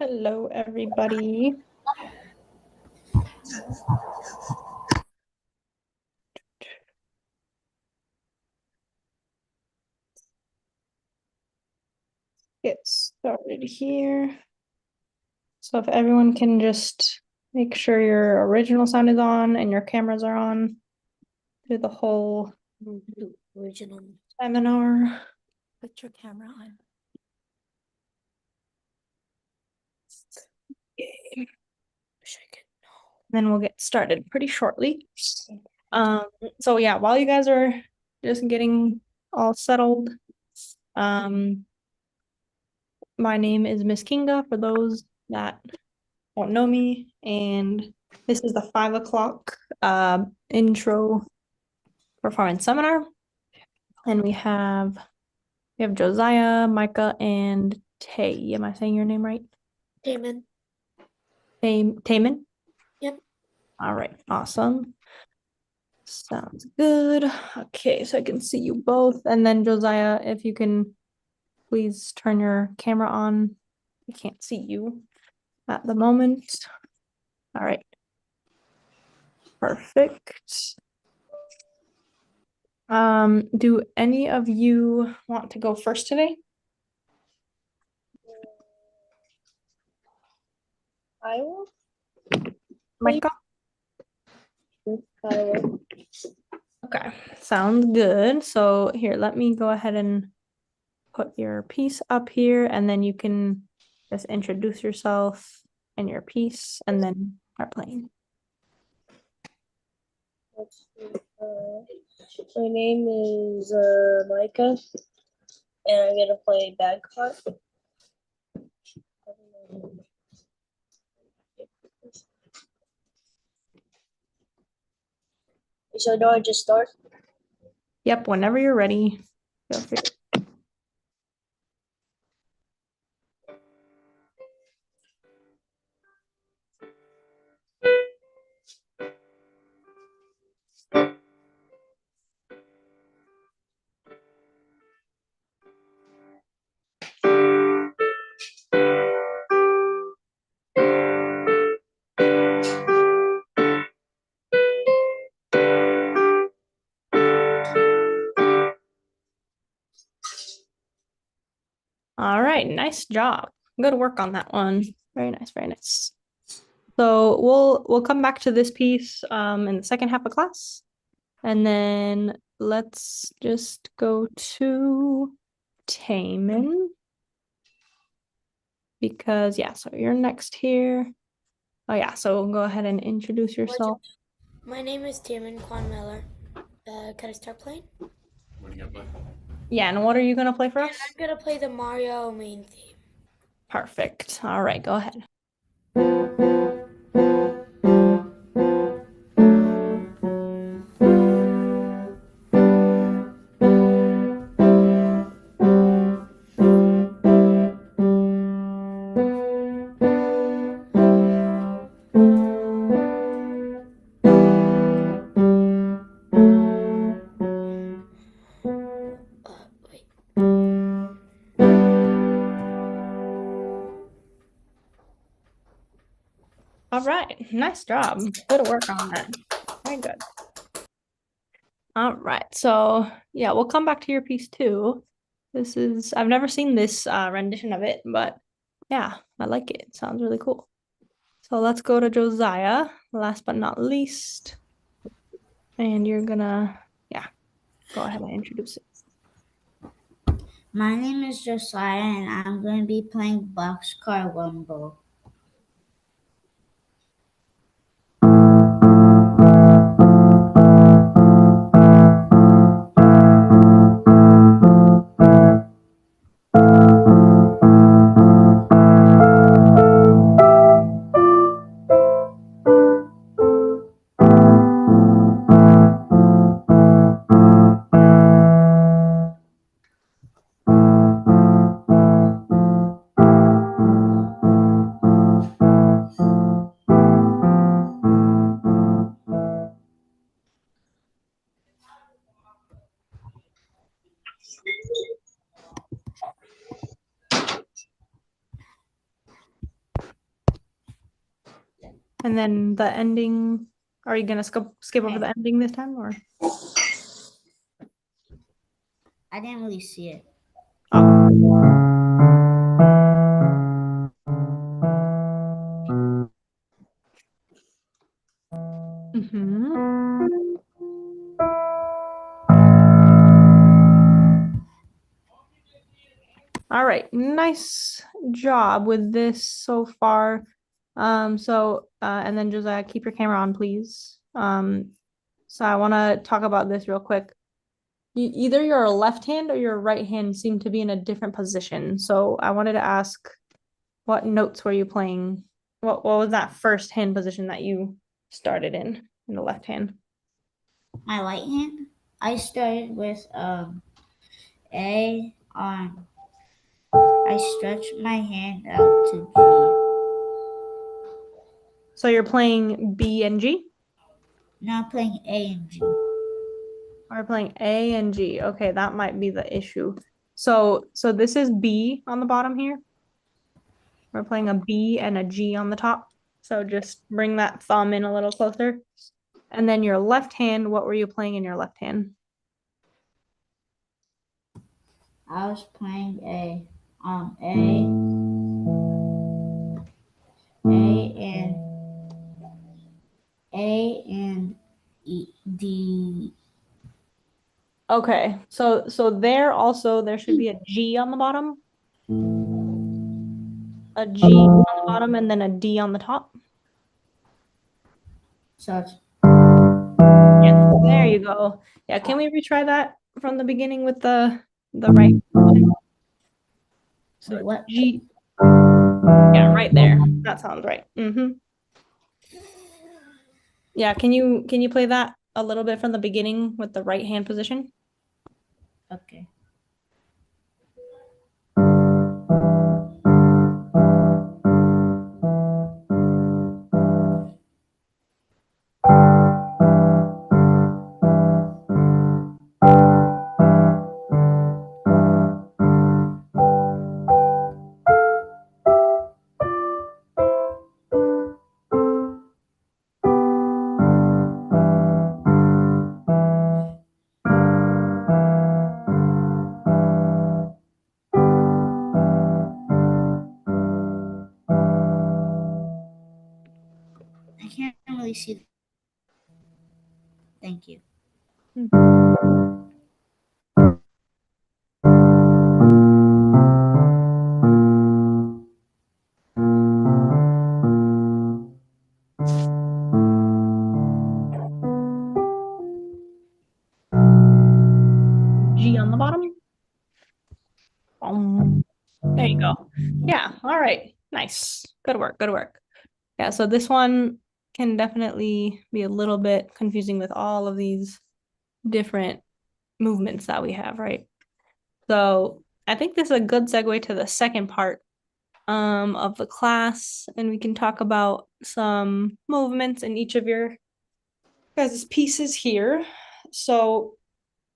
Hello, everybody. Get started here. So if everyone can just make sure your original sound is on and your cameras are on through the whole Original. seminar. Put your camera on. Okay. Shake it. Then we'll get started pretty shortly. So yeah, while you guys are just getting all settled, my name is Miss Kinga for those that don't know me, and this is the 5 o'clock intro performance seminar. And we have Josiah, Micah, and Tay. Am I saying your name right? Damon. Taman? Yep. All right, awesome. Sounds good. Okay, so I can see you both. And then Josiah, if you can please turn your camera on. I can't see you at the moment. All right. Perfect. Do any of you want to go first today? I will. Micah? I will. Okay, sounds good. So here, let me go ahead and put your piece up here, and then you can just introduce yourself and your piece, and then start playing. My name is Micah, and I'm gonna play bagpipe. So do I just start? Yep, whenever you're ready. Feel free. All right, nice job. Good work on that one. Very nice, very nice. So we'll come back to this piece in the second half of class. And then let's just go to Taman. Because yeah, so you're next here. Oh yeah, so go ahead and introduce yourself. My name is Damon Quan Miller. Can I start playing? What are you gonna play? Yeah, and what are you gonna play for us? I'm gonna play the Mario main theme. Perfect. All right, go ahead. Wait. All right, nice job. Good work on that. Very good. All right, so yeah, we'll come back to your piece too. I've never seen this rendition of it, but yeah, I like it. Sounds really cool. So let's go to Josiah, last but not least. And you're gonna, yeah, go ahead and introduce it. My name is Josiah, and I'm going to be playing Boxcar Rumble. And then the ending, are you gonna skip over the ending this time or? I didn't really see it. Mhm. All right, nice job with this so far. And then Josiah, keep your camera on, please. So I want to talk about this real quick. Either your left hand or your right hand seem to be in a different position. So I wanted to ask, what notes were you playing? What was that first hand position that you started in the left hand? My right hand, I started with A on. I stretched my hand out to G. So you're playing B and G? Now I'm playing A and G. We're playing A and G. Okay, that might be the issue. So this is B on the bottom here. We're playing a B and a G on the top. So just bring that thumb in a little closer. And then your left hand, what were you playing in your left hand? I was playing A and D. Okay, so there should be a G on the bottom, a G on the bottom, and then a D on the top. So Yeah, there you go. Yeah, can we retry that from the beginning with the right? So wait, what? G, yeah, right there. That sounds right. Yeah, can you play that a little bit from the beginning with the right hand position? Okay. I can't really see. Thank you. G on the bottom. There you go. Yeah, all right. Nice. Good work, good work. Yeah, so this one can definitely be a little bit confusing with all of these different movements that we have, right? So I think this is a good segue to the second part of the class, and we can talk about some movements in each of your guys' pieces here. So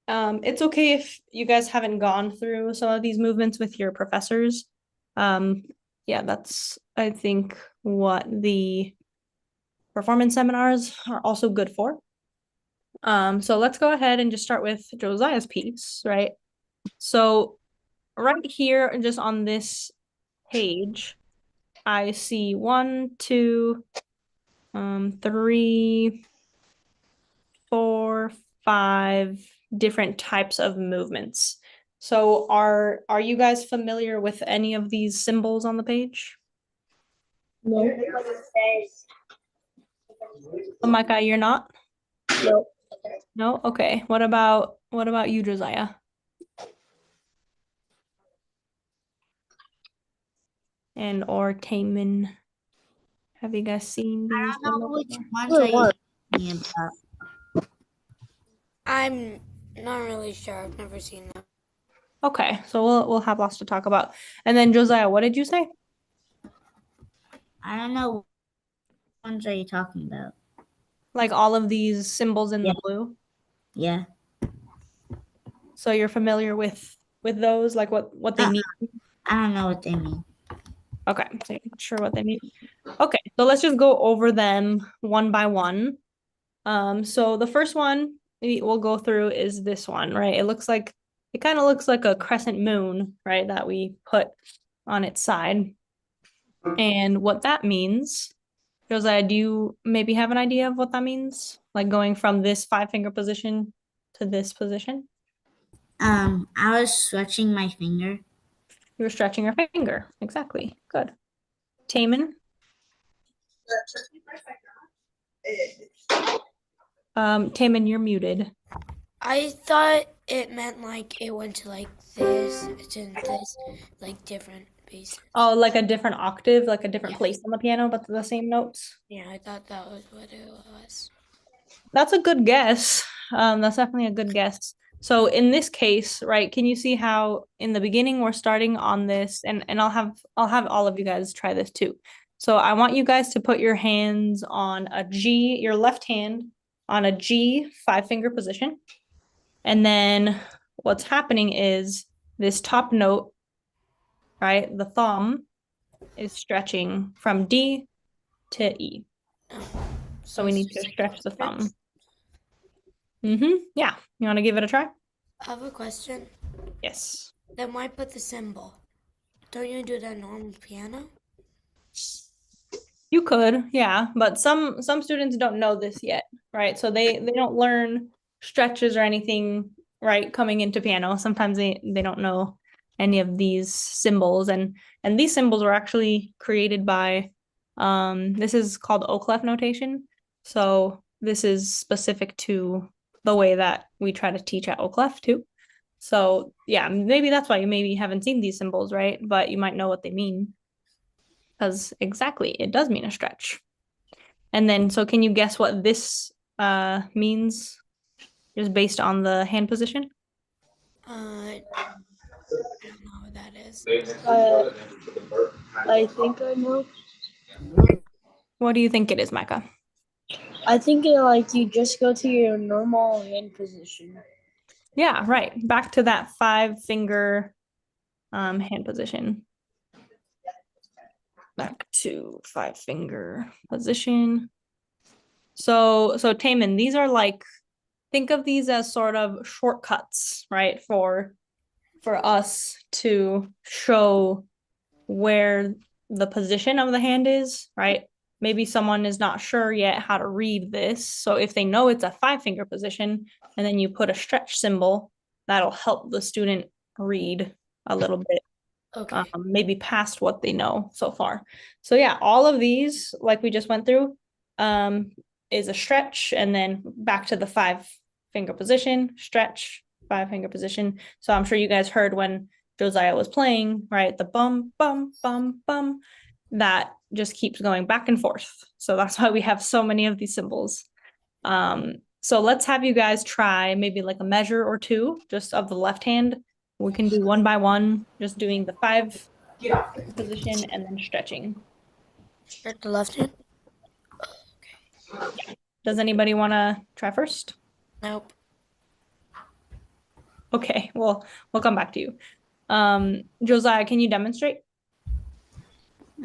it's okay if you guys haven't gone through some of these movements with your professors. Yeah, that's I think what the performance seminars are also good for. So let's go ahead and just start with Josiah's piece, right? So right here, just on this page, I see 1, 2, 3, 4, 5 different types of movements. So are you guys familiar with any of these symbols on the page? No. Oh, Micah, you're not? No. No? Okay. What about you, Josiah? And or Taman? Have you guys seen these? I don't know which before? ones are you talking about. I'm not really sure. I've never seen them. Okay, so we'll have lots to talk about. And then Josiah, what did you say? I don't know which ones are you talking about. Like all of these symbols in the blue? Yeah. So you're familiar with those, like what they mean? I don't know what they mean. Okay, so you're not sure what they mean. Okay, So let's just go over them one by one. So the first one we'll go through is this one, right? It kind of looks like a crescent moon, right? That we put on its side. And what that means, Josiah, do you maybe have an idea of what that means? Like going from this 5-finger position to this position? I was stretching my finger. You were stretching your finger. Exactly. Good. Taman? Taman, you're muted. I thought it meant like it went to like this, it's in this, like different bases. Oh, like a different octave, like a different Yeah. place on the piano, but the same notes. Yeah, I thought that was what it was. That's a good guess. That's definitely a good guess. So in this case, right, can you see how in the beginning we're starting on this, and I'll have all of you guys try this too. So I want you guys to put your hands on a G, your left hand on a G 5-finger position. And then what's happening is this top note, right, the thumb is stretching from D to E. Oh, So we it's need just to like stretch the stretch. thumb. Yeah. You want to give it a try? I have a question. Yes. Then why put the symbol? Don't you do that normal piano? You could, yeah, but some students don't know this yet, right? So they don't learn stretches or anything, right, coming into piano. Sometimes they don't know any of these symbols, and these symbols were actually created by this is called O clef notation. So this is specific to the way that we try to teach at O clef too. So yeah, maybe that's why you maybe haven't seen these symbols, right? But you might know what they mean. Because exactly, it does mean a stretch. And then, so can you guess what this means just based on the hand position? I don't know what that is. I think I know. What do you think it is, Micah? I think like you just go to your normal hand position. Yeah, right. Back to that 5-finger hand position. Back to 5-finger position. So Taman, these are like, think of these as sort of shortcuts, right? For us to show where the position of the hand is, right? Maybe someone is not sure yet how to read this. So if they know it's a 5-finger position and then you put a stretch symbol, that'll help the student read a little bit, Okay. maybe past what they know so far. So yeah, all of these, like we just went through, is a stretch and then back to the 5-finger position, stretch, 5-finger position. So I'm sure you guys heard when Josiah was playing, right? The bum, bum, bum, bum, that just keeps going back and forth. So that's why we have so many of these symbols. So let's have you guys try maybe like a measure or two just of the left hand. We can do one by one, just doing the 5 position and then stretching. Stretch the left hand? Does anybody want to try first? Nope. Okay, well, we'll come back to you. Josiah, can you demonstrate?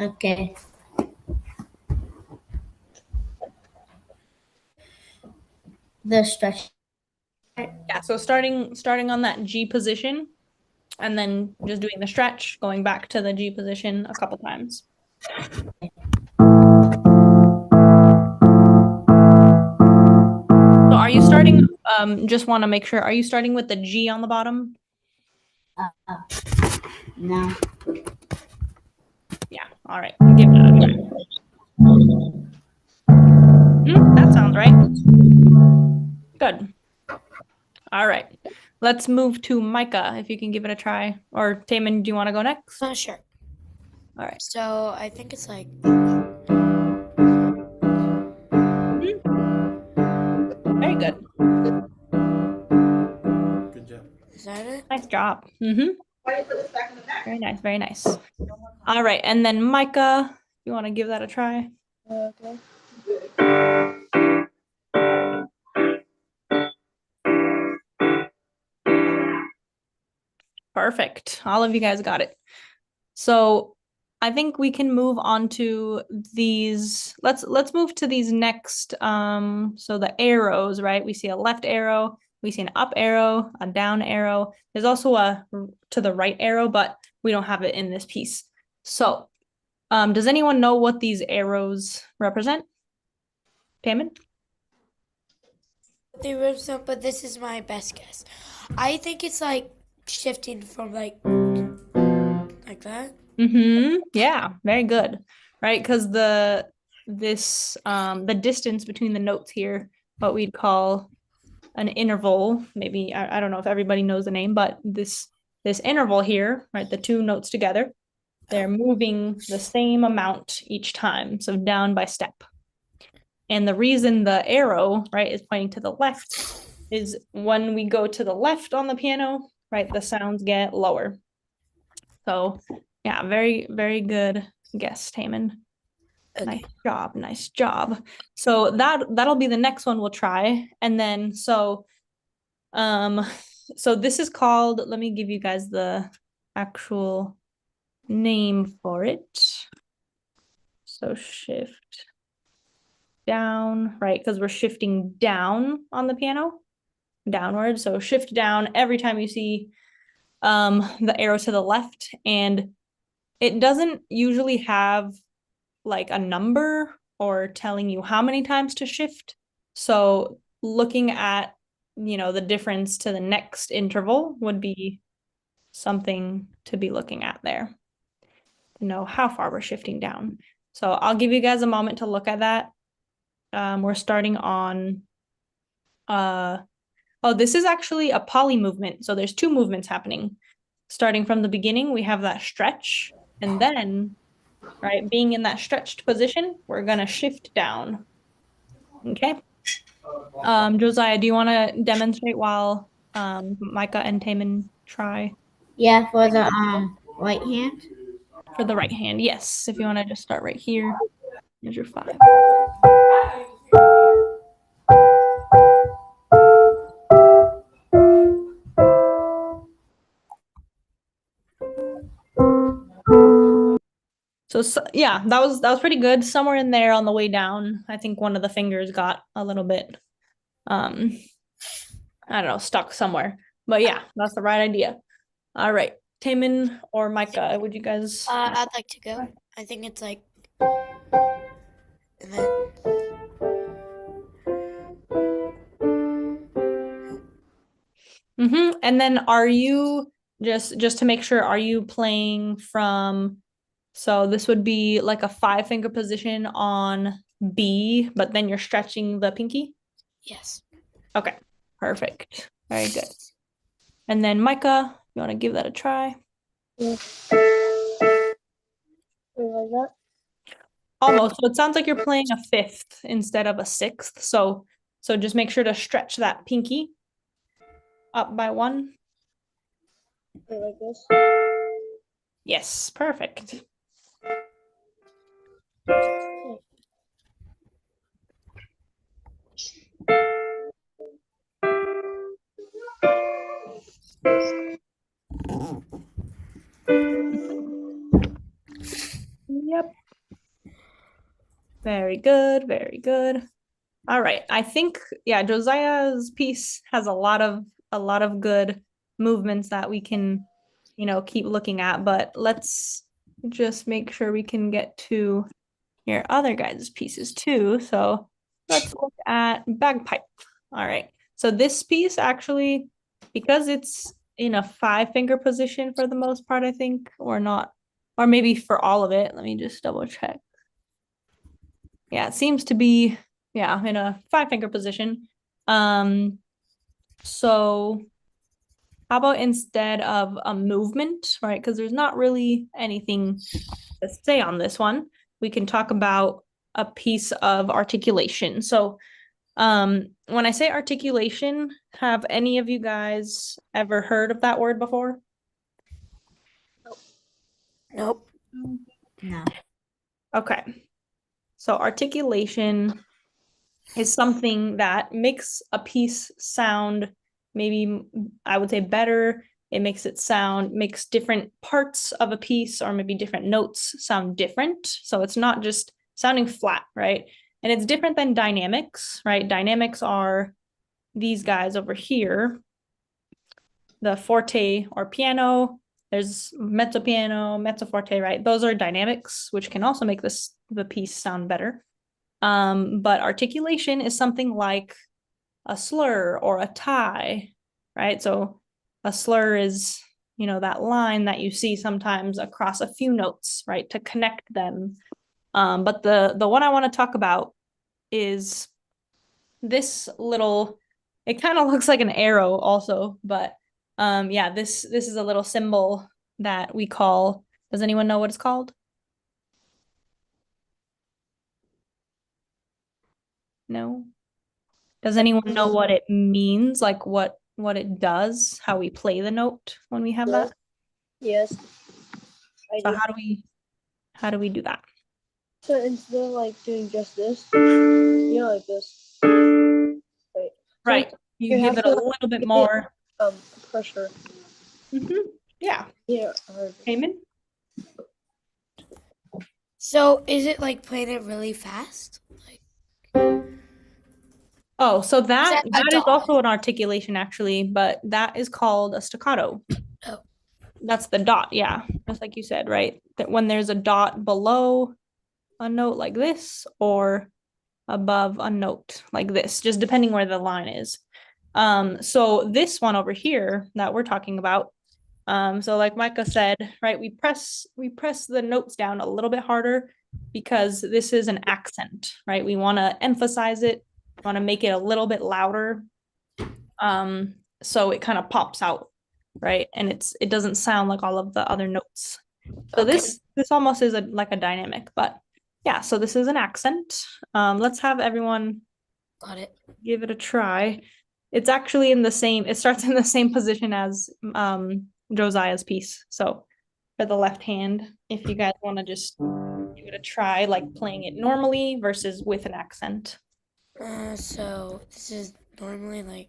Okay. The stretch. Yeah, so starting on that G position and then just doing the stretch, going back to the G position a couple times. So are you starting, just want to make sure, are you starting with the G on the bottom? No. Yeah, all right, give it a try. That sounds right. Good. All right, let's move to Micah, if you can give it a try. Or Taman, do you want to go next? Sure. All right. So I think it's like Very good. Good job. is that it? Nice job. Very nice, very nice. All right, and then Micah, you want to give that a try? Okay. Perfect. All of you guys got it. So I think we can move on to these. Let's move to these next. So the arrows, right? We see a left arrow, we see an up arrow, a down arrow. There's also a to the right arrow, but we don't have it in this piece. So, does anyone know what these arrows represent? Payment? They represent, but this is my best guess. I think it's like shifting from like that. Mm-hmm. Yeah, very good. Right, because the distance between the notes here, what we'd call an interval, maybe I don't know if everybody knows the name, but this interval here, right, the two notes together, they're moving the same amount each time, so down by step. And the reason the arrow, right, is pointing to the left is when we go to the left on the piano, right, the sounds get lower. So yeah, very, very good guess, Taman. Okay. Nice job, nice job. So that'll be the next one we'll try. And then so this is called, let me give you guys the actual name for it. So shift down, right? Because we're shifting down on the piano, downward. So shift down every time you see the arrow to the left, and it doesn't usually have like a number or telling you how many times to shift. So looking at, the difference to the next interval would be something to be looking at there to know how far we're shifting down. So I'll give you guys a moment to look at that. We're starting on, this is actually a poly movement. So there's two movements happening. Starting from the beginning, we have that stretch, and then, right, being in that stretched position, we're gonna shift down. Okay. Josiah, do you want to demonstrate while Micah and Taman try Yeah, for the right hand. for the right hand? Yes, if you want to just start right here. Here's your 5. So yeah, that was pretty good. Somewhere in there on the way down, I think one of the fingers got a little bit I don't know, stuck somewhere. But yeah, that's the right idea. All right. Taman or Micah, would you guys I'd like to go. I think it's like, and then And then are you just to make sure, are you playing from, so this would be like a 5-finger position on B, but then you're stretching the pinky? yes. Okay, perfect. Very good. And then Micah, you want to give that a try? Yeah. Like that. Almost. So it sounds like you're playing a 5th instead of a 6th. So just make sure to stretch that pinky up by 1. Like this. Yes, perfect. Yep. Very good, very good. All right. I think, yeah, Josiah's piece has a lot of good movements that we can, keep looking at, but let's just make sure we can get to your other guys' pieces too. So let's look at bagpipe. All right. So this piece actually, because it's in a 5-finger position for the most part, I think, or not, or maybe for all of it. Let me just double check. Yeah, it seems to be, yeah, in a 5-finger position. So how about instead of a movement, right? Because there's not really anything to say on this one. We can talk about a piece of articulation. So when I say articulation, have any of you guys ever heard of that word before? Nope. No. Okay. So articulation is something that makes a piece sound maybe, I would say, better It makes different parts of a piece or maybe different notes sound different. So it's not just sounding flat, right? And it's different than dynamics, right? Dynamics are these guys over here, the forte or piano. There's mezzo piano, mezzo forte, right? Those are dynamics, which can also make the piece sound better. But articulation is something like a slur or a tie, right? So a slur is, that line that you see sometimes across a few notes, right, to connect them. But the one I want to talk about is this little, it kind of looks like an arrow also, but yeah, this is a little symbol that we call, does anyone know what it's called? No? Does anyone know what it means? Like what it does, how we play the note when we have that? Yes. So how do we do that? So instead of like doing just this, like this. Right. So You you give have it to, a like, little bit give it, more. pressure. Yeah. Yeah. Eamon? So is it like playing it really fast? Oh, so that that a is dot? also an articulation actually, but that is called a staccato. Oh. That's the dot, yeah. Just like you said, right? That when there's a dot below a note like this or above a note like this, just depending where the line is. So this one over here that we're talking about, so like Micah said, right, we press the notes down a little bit harder because this is an accent, right? We want to emphasize it, want to make it a little bit louder. So it kind of pops out, right? And it doesn't sound like all of the other notes. So Okay. this almost is like a dynamic, but yeah, so this is an accent. Let's have everyone Got it. give it a try. It's actually it starts in the same position as Josiah's piece. So for the left hand, if you guys want to just give it a try, like playing it normally versus with an accent. So this is normally like,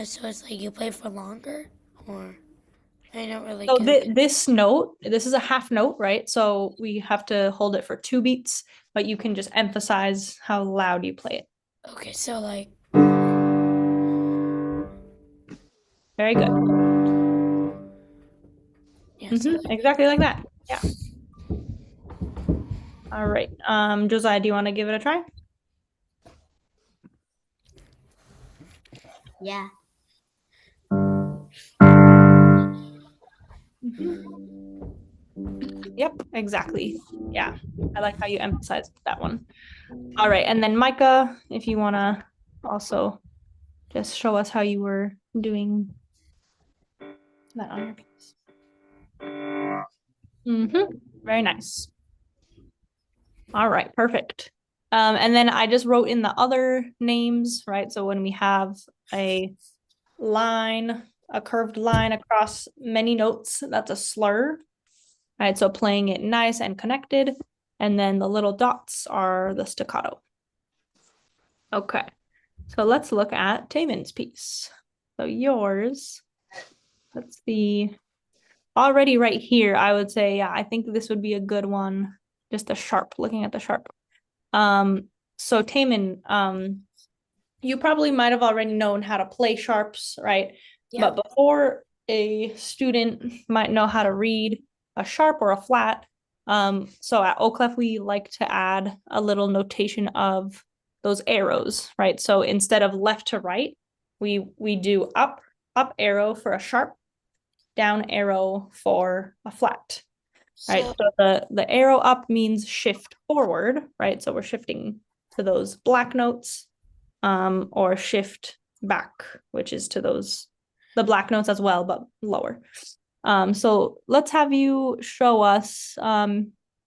so it's like you play for longer, or I don't really So get it. this note, this is a half note, right? So we have to hold it for 2 beats, but you can just emphasize how loud you play it. Okay, so like, Very good. yeah, so like, Exactly like that. Yeah. All right. Josiah, do you want to give it a try? Yeah. Yep, exactly. Yeah, I like how you emphasized that one. All right, and then Micah, if you want to also just show us how you were doing that on your piece. Very nice. All right, perfect. And then I just wrote in the other names, right? So when we have a line, a curved line across many notes, that's a slur. Right, so playing it nice and connected, and then the little dots are the staccato. Okay, so let's look at Taman's piece. So yours, let's see. Already right here, I would say, yeah, I think this would be a good one. Just a sharp, looking at the sharp. So Taman, you probably might have already known how to play sharps, right? Yeah. But before a student might know how to read a sharp or a flat, so at Oak we like to add a little notation of those arrows, right? So instead of left to right, we do up arrow for a sharp, down arrow for a flat, right? So the arrow up means shift forward, right? So we're shifting to those black notes, or shift back, which is to the black notes as well, but lower. So let's have you show us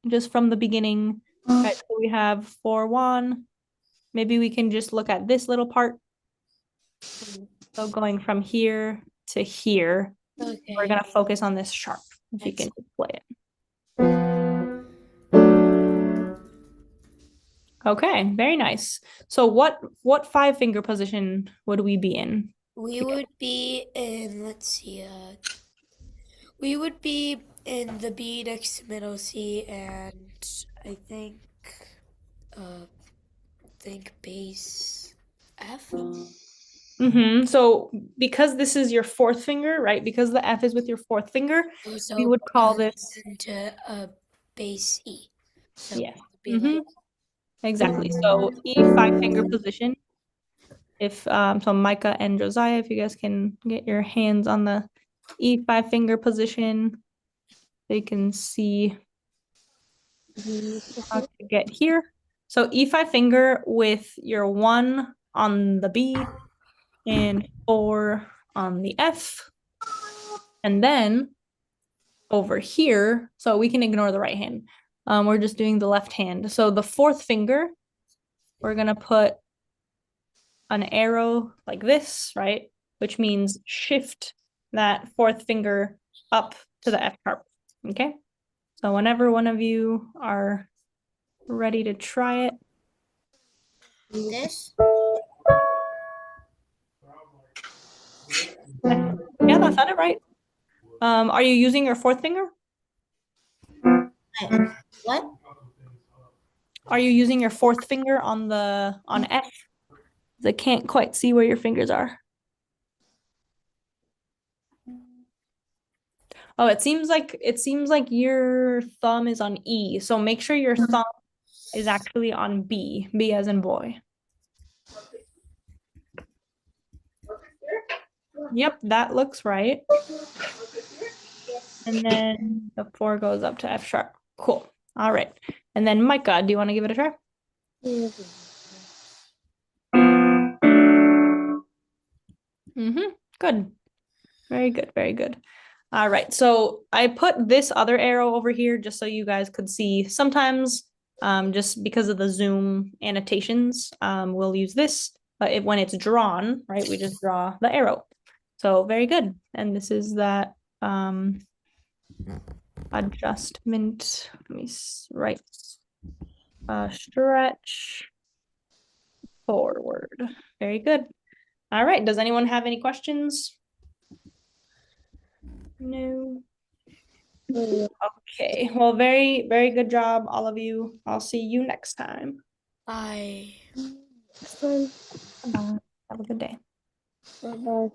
just from the beginning. Right, so we have 4-1. Maybe we can just look at this little part. So going from here to here, okay. we're gonna focus on this sharp. If you can play it. Okay, very nice. So what 5-finger position would we be in? We would be in, let's see, we would be in the B next to middle C, and I think base F. So because this is your fourth finger, right? Because the F is with your fourth finger, we So would call this, into base E. So yes. it'd be like Exactly. So E five finger position. If so Micah and Josiah, if you guys can get your hands on the E five finger position, they can see how to get here. So E5 finger with your 1 on the B and 4 on the F. And then over here, so we can ignore the right hand. We're just doing the left hand. So the fourth finger, we're gonna put an arrow like this, right? Which means shift that fourth finger up to the F sharp. Okay. So whenever one of you are ready to try it. This? Yeah, that sounded right. Are you using your fourth finger? What? Are you using your fourth finger on F? I can't quite see where your fingers are. Oh, it seems like your thumb is on E. So make sure your thumb is actually on B. B as in boy. Yep, that looks right. And then the 4 goes up to F sharp. Cool. All right. And then Micah, do you want to give it a try? Good. Very good. Very good. All right. So I put this other arrow over here just so you guys could see. Sometimes, just because of the Zoom annotations, we'll use this. But when it's drawn, right, we just draw the arrow. So very good. And this is that adjustment. Let me right. Stretch forward. Very good. All right. Does anyone have any questions? No. Okay. Well, very, very good job, all of you. I'll see you next time. I. Bye. Have a good day. Bye-bye.